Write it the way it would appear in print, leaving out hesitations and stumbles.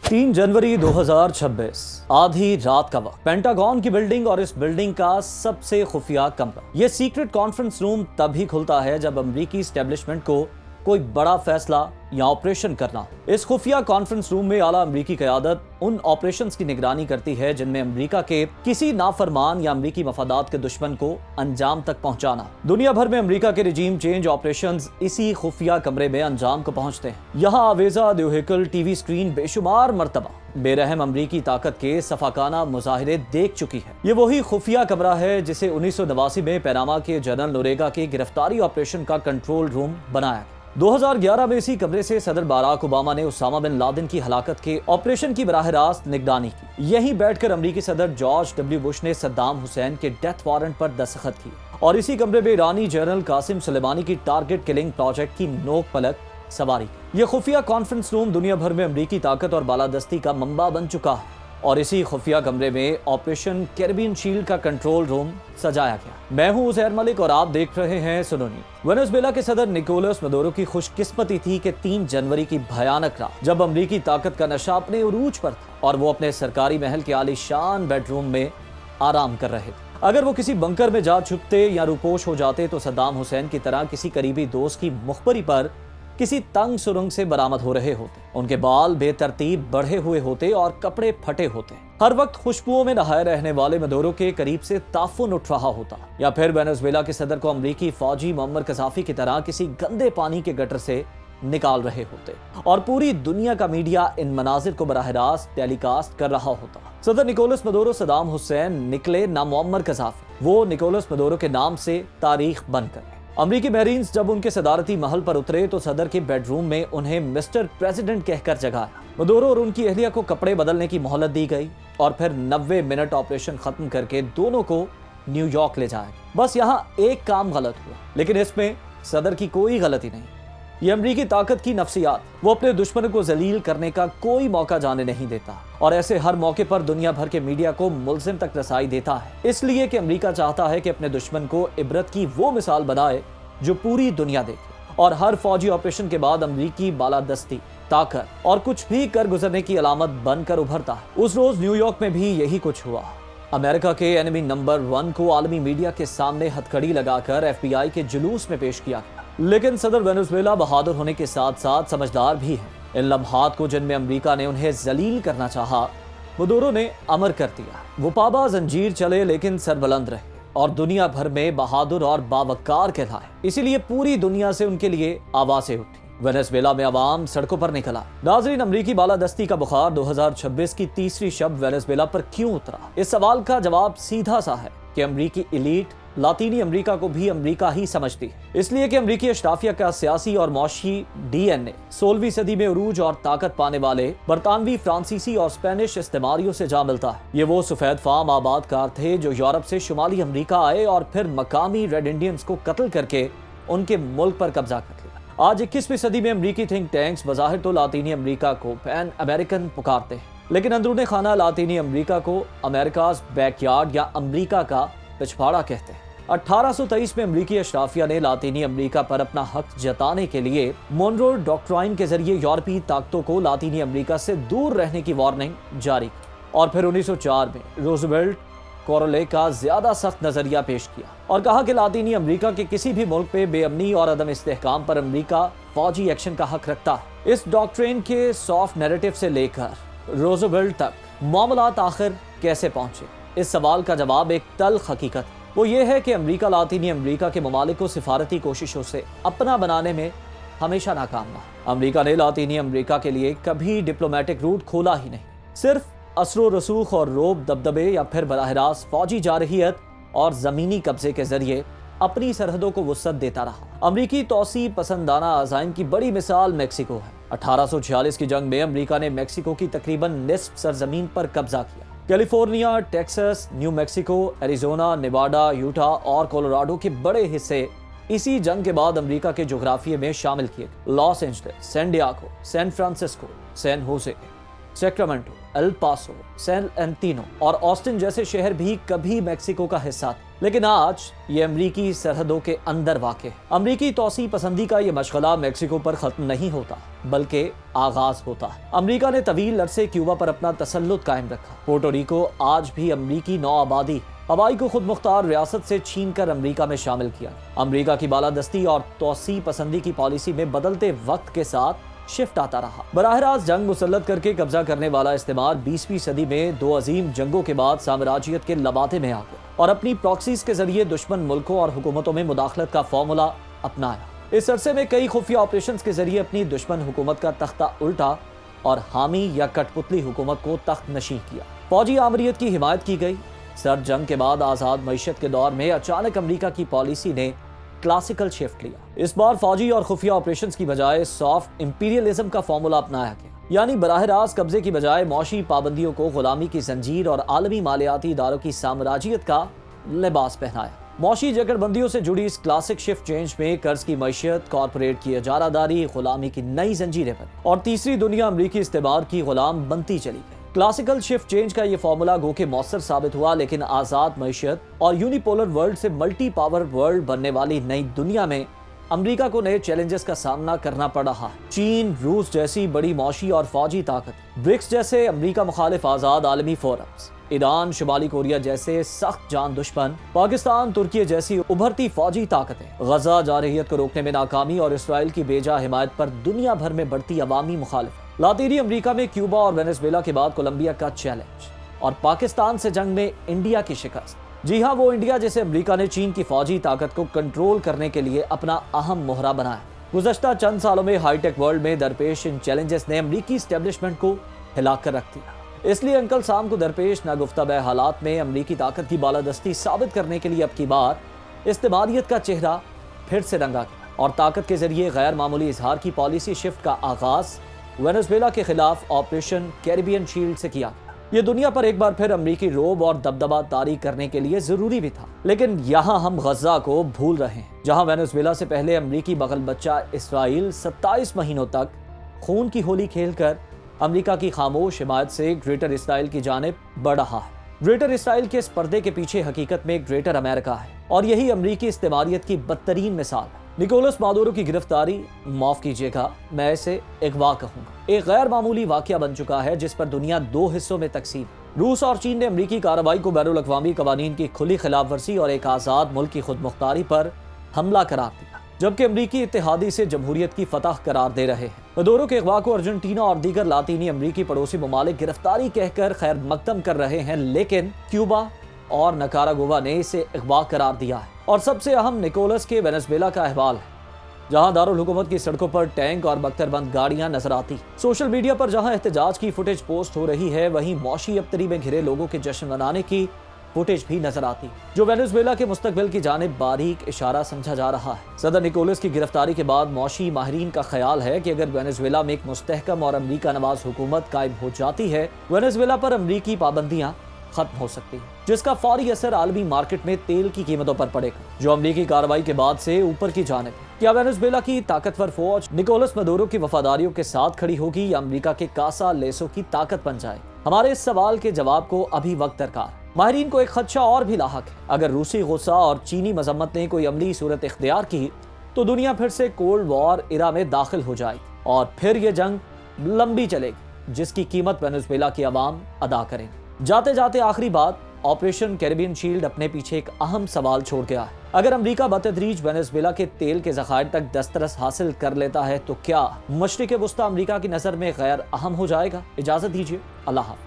3 जनवरी 2026 आधी रात का वक्त, पेंटागन की बिल्डिंग और इस बिल्डिंग का सबसे खुफिया कमरा। यह सीक्रेट कॉन्फ्रेंस रूम तभी खुलता है जब अमेरिकी एस्टेब्लिशमेंट को कोई बड़ा फैसला या ऑपरेशन करना हो। इस खुफिया कॉन्फ्रेंस रूम में आला अमेरिकी क़यादत उन ऑपरेशंस की निगरानी करती है जिनमें अमेरिका के किसी नाफरमान या अमेरिकी मफादात के दुश्मन को अंजाम तक पहुंचाना। दुनिया भर में अमेरिका के रिजीम चेंज ऑपरेशंस इसी खुफिया कमरे में अंजाम को पहुंचते हैं। यहाँ आवेजा द्योहिकल टीवी स्क्रीन बेशुमार मर्तबा बेरहम अमरीकी ताकत के सफाकाना मुजाहिरे देख चुकी है। ये वही खुफिया कमरा है जिसे 1989 में पैनामा के जनरल नोरेगा के गिरफ्तारी ऑपरेशन का कंट्रोल रूम बनाया। 2011 में इसी कमरे से सदर बाराक ओबामा ने उसामा बिन लादेन की हलाकत के ऑपरेशन की बराह रास्त निगरानी की। यहीं बैठकर अमेरिकी सदर जॉर्ज डब्ल्यू बुश ने सद्दाम हुसैन के डेथ वारंट पर दस्तखत किए और इसी कमरे में ईरानी जनरल कासिम सुलेमानी की टारगेट किलिंग प्रोजेक्ट की नोक पलक सवारी। ये खुफिया कॉन्फ्रेंस रूम दुनिया भर में अमेरिकी ताकत और बालादस्ती का मंबा बन चुका है और इसी खुफिया कमरे में ऑपरेशन कैरिबियन शील्ड का कंट्रोल रूम सजाया गया। मैं हूं उज़ैर मलिक और आप देख रहे हैं सुनो न्यूज़। वेनेजुएला के सदर निकोलस मदुरो की खुशकिस्मती थी कि 3 जनवरी की भयानक रात जब अमेरिकी ताकत का नशा अपने उरूज पर था और वो अपने सरकारी महल के आलीशान बेडरूम में आराम कर रहे थे। अगर वो किसी बंकर में जा छुपते या रूपोश हो जाते तो सद्दाम हुसैन की तरह किसी करीबी दोस्त की मुखबरी पर किसी तंग सुरंग से बरामद हो रहे होते। उनके बाल बेतरतीब बढ़े हुए होते और कपड़े फटे होते। हर वक्त खुशबुओं में नहाए रहने वाले मदुरो के करीब से ताफुन उठ रहा होता या फिर वेनेजुएला के सदर को अमरीकी फौजी मोअम्मर कज़ाफ़ी की तरह किसी गंदे पानी के गटर से निकाल रहे होते और पूरी दुनिया का मीडिया इन मनाजिर को बराह रास्त टेलीकास्ट कर रहा होता। सदर निकोलस मदुरो सद्दाम हुसैन निकले ना मोअम्मर कज़ाफ़ी, वो निकोलस मदुरो के नाम से तारीख बनकर। अमरीकी मैरीन्स जब उनके सदारती महल पर उतरे तो सदर के बेडरूम में उन्हें मिस्टर प्रेसिडेंट कहकर जगाया। मदुरो और उनकी अहलिया को कपड़े बदलने की मोहलत दी गई और फिर 90 मिनट ऑपरेशन खत्म करके दोनों को न्यूयॉर्क ले जाया। बस यहाँ एक काम गलत हुआ, लेकिन इसमें सदर की कोई गलती नहीं। ये अमरीकी ताकत की नफ्सियात, वो अपने दुश्मन को जलील करने का कोई मौका जाने नहीं देता और ऐसे हर मौके पर दुनिया भर के मीडिया को मुल्जिम तक रसाई देता है, इसलिए कि अमरीका चाहता है कि अपने दुश्मन को इबरत की वो मिसाल बनाए जो पूरी दुनिया देखे। और हर फौजी ऑपरेशन के बाद अमरीकी बालादस्ती, ताकत और कुछ भी कर गुजरने की अलामत बनकर उभरता है। उस रोज न्यूयॉर्क में भी यही कुछ हुआ। अमेरिका के एनिमी नंबर 1 को आलमी मीडिया के सामने हथकड़ी लगाकर FBI के जुलूस में पेश किया गया। लेकिन सदर वेनेजुएला बहादुर होने के साथ साथ समझदार भी है। इन लम्हात को जिनमें अमेरिका ने उन्हें जलील करना चाहा, मदुरो ने अमर कर दिया। वो पाबा जंजीर चले लेकिन सरबुलंद रहे और दुनिया भर में बहादुर और बावकार कहलाए। इसीलिए पूरी दुनिया से उनके लिए आवाजें उठी। वेनेजुएला में अवाम सड़कों पर निकला। नाज़रीन, अमरीकी बालादस्ती का बुखार 2026 की तीसरी शब वेनेजुएला पर क्यों उतरा? इस सवाल का जवाब सीधा सा है कि अमरीकी एलीट लातीनी अमरीका को भी अमरीका ही समझती है, इसलिए कि अमरीकी अशराफिया का सियासी और मौशी DNA 16वीं सदी में उरूज और ताकत पाने वाले बरतानवी, फ्रांसीसी और स्पेनिश इस्तेमारियों से जा मिलता है। ये वो सफेद फार्म आबादकार थे जो यूरोप से शुमाली अमरीका आए और फिर मकामी रेड इंडियंस को कत्ल करके उनके मुल्क पर कब्जा कर लिया। आज 21वीं सदी में अमरीकी थिंक टैंक्स बज़ाहिर तो लातीनी अमरीका को पैन अमेरिकन पुकारते हैं, लेकिन अंदरूने खाना लातीनी अमरीका को अमेरिकाज बैकयार्ड या अमरीका का पिछवाड़ा कहते हैं। 1823 में अमरीकी अशराफिया ने लातीनी अमरीका पर अपना हक जताने के लिए मोनरो डॉक्ट्राइन के जरिए यूरोपीय ताकतों को लातीनी अमरीका से दूर रहने की वार्निंग जारी की और फिर 1904 में रूजवेल्ट कोरोले का ज्यादा सख्त नजरिया पेश किया और कहा कि लातीनी अमरीका के किसी भी मुल्क पे बेअमनी और अदम इस्तेहकाम पर अमरीका फौजी एक्शन का हक रखता है। इस डॉक्ट्रिन के सॉफ्ट नैरेटिव से लेकर रूजवेल्ट तक मामलात आखिर कैसे पहुंचे? इस सवाल का जवाब एक तल्ख हकीकत वो ये है कि अमरीका लातीनी अमरीका के ममालिक को सिफारती कोशिशों से अपना बनाने में हमेशा नाकाम रहा। अमरीका ने लातीनी अमरीका के लिए कभी डिप्लोमेटिक रूट खोला ही नहीं, सिर्फ असरो रसूख और रोब दबदबे या फिर बराह रास्त फौजी जारहियत और जमीनी कब्जे के जरिए अपनी सरहदों को वुसअत देता रहा। अमरीकी तौसी पसंदाना अज़ाइम की बड़ी मिसाल मेक्सिको है। 1846 की जंग में अमरीका ने मेक्सिको की तकरीबन निस्फ सरजमीन पर कब्जा किया। California, Texas, new Mexico, Arizona, Nevada, Utah और कोलोराडो के बड़े हिस्से इसी जंग के बाद अमेरिका के जोग्राफिये में शामिल किए। Los Angeles, San Diego, San Francisco, San Jose, Sacramento, L پاسو، سین انتینو اور آسٹن جیسے شہر بھی کبھی میکسیکو کا حصہ تھے، لیکن آج یہ امریکی سرحدوں کے اندر واقع ہے۔ امریکی توسیع پسندی کا یہ مشغلہ میکسیکو پر ختم نہیں ہوتا بلکہ آغاز ہوتا ہے۔ امریکہ نے طویل عرصے کیوبا پر اپنا تسلط قائم رکھا۔ پورٹو ریکو آج بھی امریکی نو آبادی ہوائی کو خود مختار ریاست سے چھین کر امریکہ میں شامل کیا۔ امریکہ کی بالادستی اور توسیع پسندی کی پالیسی میں بدلتے وقت کے ساتھ شفٹ آتا رہا۔ براہ راست جنگ مسلط کر کے قبضہ کرنے والا استعمار 20ویں صدی میں دو عظیم جنگوں کے بعد سامراجیت کے لباتے میں آ گیا اور اپنی پراکسیز کے ذریعے دشمن ملکوں اور حکومتوں میں مداخلت کا فارمولا اپنایا۔ اس عرصے میں کئی خفیہ آپریشنز کے ذریعے اپنی دشمن حکومت کا تختہ الٹا اور حامی یا کٹ پتلی حکومت کو تخت نشین کیا۔ فوجی آمریت کی حمایت کی گئی۔ سرد جنگ کے بعد آزاد معیشت کے دور میں اچانک امریکہ کی پالیسی نے کلاسیکل شفٹ لیا۔ اس بار فوجی اور خفیہ آپریشنز کی بجائے سافٹ امپیریلزم کا فارمولا اپنایا گیا، یعنی براہ راست قبضے کی بجائے معاشی پابندیوں کو غلامی کی زنجیر اور عالمی مالیاتی اداروں کی سامراجیت کا لباس پہنایا۔ معاشی جکڑ بندیوں سے جڑی اس کلاسک شفٹ چینج میں قرض کی معیشت، کارپوریٹ کی اجارہ داری، غلامی کی نئی زنجیریں بنی اور تیسری دنیا امریکی استعمار کی غلام بنتی چلی گئی۔ کلاسیکل شفٹ چینج کا یہ فارمولا گو کہ مؤثر ثابت ہوا، لیکن آزاد معیشت اور یونیپولر ورلڈ سے ملٹی پاور ورلڈ بننے والی نئی دنیا میں امریکہ کو نئے چیلنجز کا سامنا کرنا پڑ رہا ہے۔ چین، روس جیسی بڑی معاشی اور فوجی طاقت، برکس جیسے امریکہ مخالف آزاد عالمی فورمز، ایران، شمالی کوریا جیسے سخت جان دشمن، پاکستان، ترکی جیسی ابھرتی فوجی طاقتیں، غزہ جارحیت کو روکنے میں ناکامی اور اسرائیل کی بیجا حمایت پر دنیا بھر میں بڑھتی عوامی مخالفت، لاطینی امریکہ میں کیوبا اور وینزویلا کے بعد کولمبیا کا چیلنج اور پاکستان سے جنگ میں انڈیا کی شکست۔ جی ہاں، وہ انڈیا جسے امریکہ نے چین کی فوجی طاقت کو کنٹرول کرنے کے لیے اپنا اہم مہرہ بنایا۔ گزشتہ چند سالوں میں ہائی ٹیک ورلڈ میں درپیش ان چیلنجز نے امریکی اسٹیبلشمنٹ کو ہلا کر رکھ دیا۔ اس لیے انکل سام کو درپیش ناگفتہ بہ حالات میں امریکی طاقت کی بالادستی ثابت کرنے کے لیے اب کی بار استعماریت کا چہرہ پھر سے رنگا گیا اور طاقت کے ذریعے غیر معمولی اظہار کی پالیسی شفٹ کا آغاز وینزویلا کے خلاف آپریشن کیریبین شیلڈ سے کیا۔ یہ دنیا پر ایک بار پھر امریکی رعب اور دبدبہ طاری کرنے کے لیے ضروری بھی تھا، لیکن یہاں ہم غزہ کو بھول رہے ہیں، جہاں وینزویلا سے پہلے امریکی بغل بچہ اسرائیل 27 مہینوں تک خون کی ہولی کھیل کر امریکہ کی خاموش حمایت سے گریٹر اسرائیل کی جانب بڑھ رہا ہے۔ گریٹر اسرائیل کے اس پردے کے پیچھے حقیقت میں گریٹر امریکہ ہے اور یہی امریکی استعماریت کی بدترین مثال ہے۔ نکولس مادورو کی گرفتاری، معاف کیجیے گا میں اسے اغوا کہوں گا، ایک غیر معمولی واقعہ بن چکا ہے جس پر دنیا دو حصوں میں تقسیم۔ روس اور چین نے امریکی کارروائی کو بین الاقوامی قوانین کی کھلی خلاف ورزی اور ایک آزاد ملک کی خود مختاری پر حملہ قرار دیا، جبکہ امریکی اتحادی سے جمہوریت کی فتح قرار دے رہے ہیں۔ مادورو کے اغوا کو ارجنٹینا اور دیگر لاطینی امریکی پڑوسی ممالک گرفتاری کہہ کر خیر مقدم کر رہے ہیں، لیکن کیوبا اور نکاراگوا نے اسے اغوا قرار دیا ہے۔ اور سب سے اہم نکولس کے وینزویلا کا احوال ہے، جہاں دارالحکومت کی سڑکوں پر ٹینک اور بختر بند گاڑیاں نظر آتی۔ سوشل میڈیا پر جہاں احتجاج کی فوٹیج پوسٹ ہو رہی ہے، وہیں معاشی ابتری میں گھرے لوگوں کے جشن منانے کی فوٹیج بھی نظر آتی، جو وینزویلا کے مستقبل کی جانب باریک اشارہ سمجھا جا رہا ہے۔ صدر نکولس کی گرفتاری کے بعد معاشی ماہرین کا خیال ہے کہ اگر وینزویلا میں ایک مستحکم اور امریکہ نواز حکومت قائم ہو جاتی ہے، وینزویلا پر امریکی پابندیاں ختم ہو سکتی ہے، جس کا فوری اثر عالمی مارکیٹ میں تیل کی قیمتوں پر پڑے گا، جو امریکی کارروائی کے بعد سے اوپر کی جانب ہے۔ کیا وینزویلا کی طاقتور فوج نکولس مادورو کی وفاداریوں کے ساتھ کھڑی ہوگی یا امریکہ کے کاسا لیسو کی طاقت بن جائے؟ ہمارے اس سوال کے جواب کو ابھی وقت درکار۔ ماہرین کو ایک خدشہ اور بھی لاحق ہے، اگر روسی غصہ اور چینی مذمت نے کوئی عملی صورت اختیار کی تو دنیا پھر سے کولڈ وار ایرا میں داخل ہو جائے گی اور پھر یہ جنگ لمبی چلے گی، جس کی قیمت وینزویلا کی عوام ادا کریں گے۔ جاتے جاتے آخری بات، آپریشن کیریبین شیلڈ اپنے پیچھے ایک اہم سوال چھوڑ گیا ہے۔ اگر امریکہ بتدریج وینزویلا کے تیل کے ذخائر تک دسترس حاصل کر لیتا ہے تو کیا مشرق وسطی امریکہ کی نظر میں غیر اہم ہو جائے گا؟ اجازت دیجیے، اللہ حافظ۔